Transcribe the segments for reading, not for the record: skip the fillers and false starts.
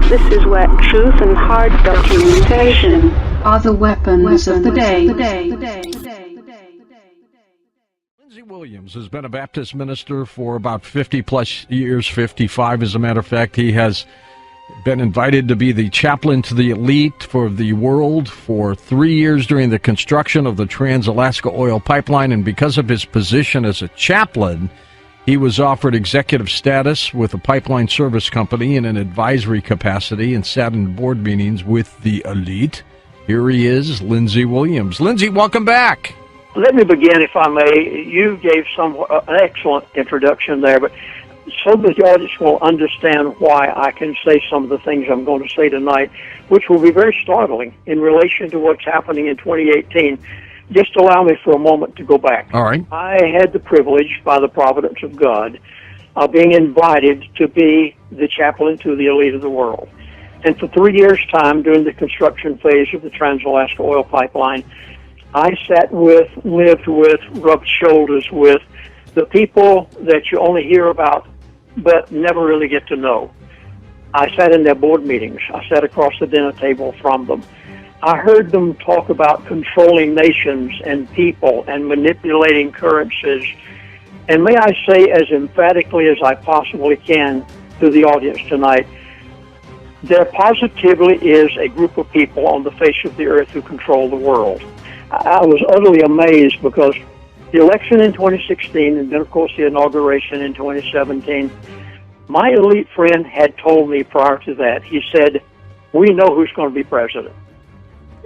This is where truth and hard documentation are the weapons of the day. Lindsey Williams has been a Baptist minister for about 50 plus years, 55 as a matter of fact. He has been invited to be the chaplain to the elite for the world for 3 years during the construction of the Trans-Alaska Oil Pipeline, and because of his position as a chaplain, he was offered executive status with a pipeline service company in an advisory capacity and sat in board meetings with the elite. Here he is, Lindsey Williams. Lindsey, welcome back. Let me begin, if I may. You gave an excellent introduction there, but so that the audience will understand why I can say some of the things I'm going to say tonight, which will be very startling in relation to what's happening in 2018. Just allow me for a moment to go back. All right. I had the privilege, by the providence of God, of being invited to be the chaplain to the elite of the world. And for 3 years' time, during the construction phase of the Trans-Alaska Oil Pipeline, I sat with, lived with, rubbed shoulders with the people that you only hear about but never really get to know. I sat in their board meetings. I sat across the dinner table from them. I heard them talk about controlling nations and people and manipulating currencies. And may I say as emphatically as I possibly can to the audience tonight, there positively is a group of people on the face of the earth who control the world. I was utterly amazed because the election in 2016 and then, of course, the inauguration in 2017, my elite friend had told me prior to that, he said, we know who's going to be president.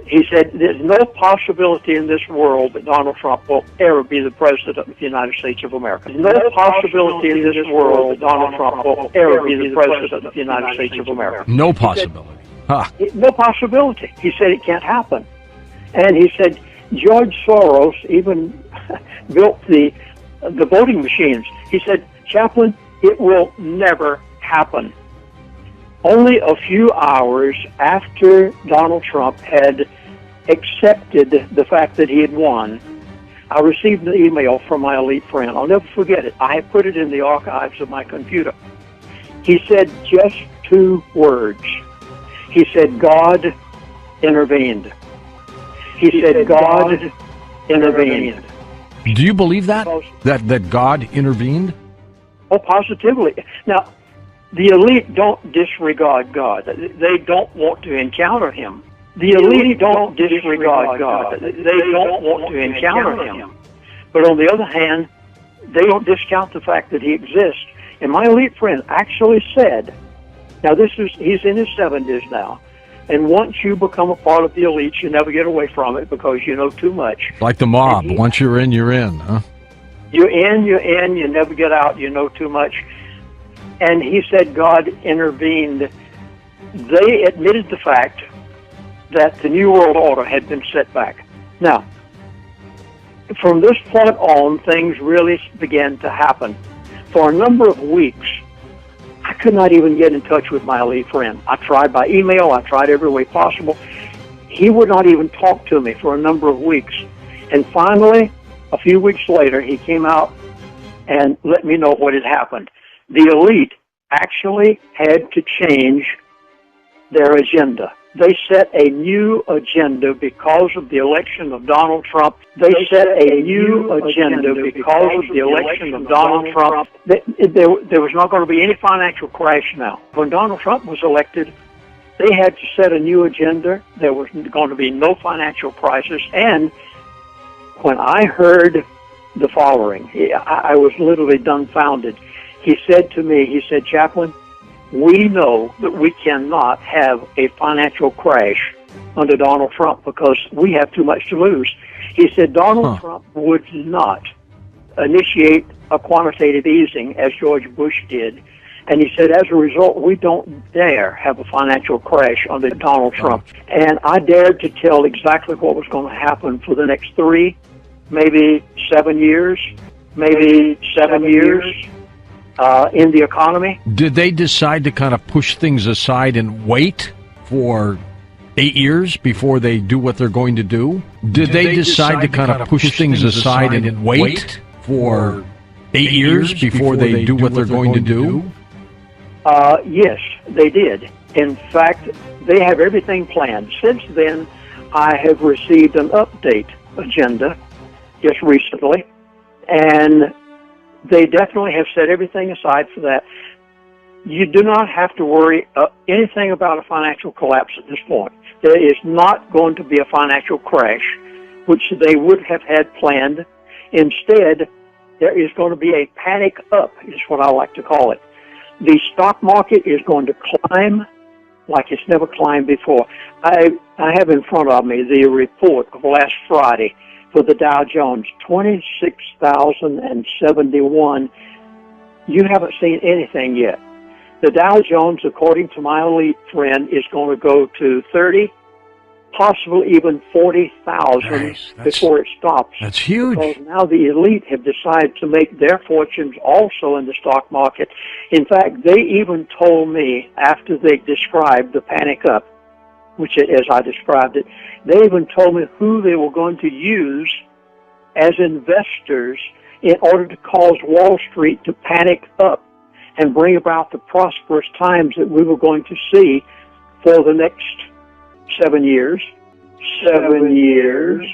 He said, there's no possibility in this world that Donald Trump will ever be the president of the United States of America. There's no possibility in this world that Donald Trump will ever be the president of the United States of America. No possibility. No possibility. He said it can't happen. And he said, George Soros even built the voting machines. He said, Chaplain, it will never happen. Only a few hours after Donald Trump had accepted the fact that he had won, I received an email from my elite friend. I'll never forget it. I have put it in the archives of my computer. He said just 2 words. He said, God intervened. He said, God intervened. Do you believe that? That God intervened? Oh, positively. Now, the elite don't disregard God. They don't want to encounter him. The elite don't disregard God. They don't want to encounter him. But on the other hand, they don't discount the fact that he exists. And my elite friend actually said, now he's in his 70s now, and once you become a part of the elite, you never get away from it because you know too much. Like the mob. Once you're in, huh? You're in, you never get out, you know too much. And he said God intervened. They admitted the fact that the New World Order had been set back. Now, from this point on, things really began to happen. For a number of weeks, I could not even get in touch with my elite friend. I tried by email, I tried every way possible. He would not even talk to me for a number of weeks. And finally, a few weeks later, he came out and let me know what had happened. The elite actually had to change their agenda. They set a new agenda because of the election of Donald Trump. They set a new agenda because of the election of Donald Trump. There was not going to be any financial crash now. When Donald Trump was elected, they had to set a new agenda. There was going to be no financial crisis. And when I heard the following, I was literally dumbfounded. He said to me, he said, Chaplain, we know that we cannot have a financial crash under Donald Trump because we have too much to lose. He said Donald Trump would not initiate a quantitative easing as George Bush did. And he said, as a result, we don't dare have a financial crash under Donald Trump. And I dared to tell exactly what was going to happen for the next 3, maybe 7 years, in the economy. Did they decide to kind of push things aside and wait for 8 years before they do what they're going to do? Did they decide to kind of push things aside and wait for 8 years before they do what they're going to do? Yes, they did. In fact, they have everything planned. Since then, I have received an update agenda just recently, and they definitely have set everything aside for that. You do not have to worry anything about a financial collapse at this point. There is not going to be a financial crash, which they would have had planned. Instead, there is going to be a panic up, is what I like to call it. The stock market is going to climb like it's never climbed before. I have in front of me the report of last Friday for the Dow Jones, 26,071. You haven't seen anything yet. The Dow Jones, according to my elite friend, is going to go to 30, possibly even 40,000 before it stops. That's huge. Because now the elite have decided to make their fortunes also in the stock market. In fact, they even told me after they described the panic up, which as I described it, they even told me who they were going to use as investors in order to cause Wall Street to panic up and bring about the prosperous times that we were going to see for the next 7 years. 7 years.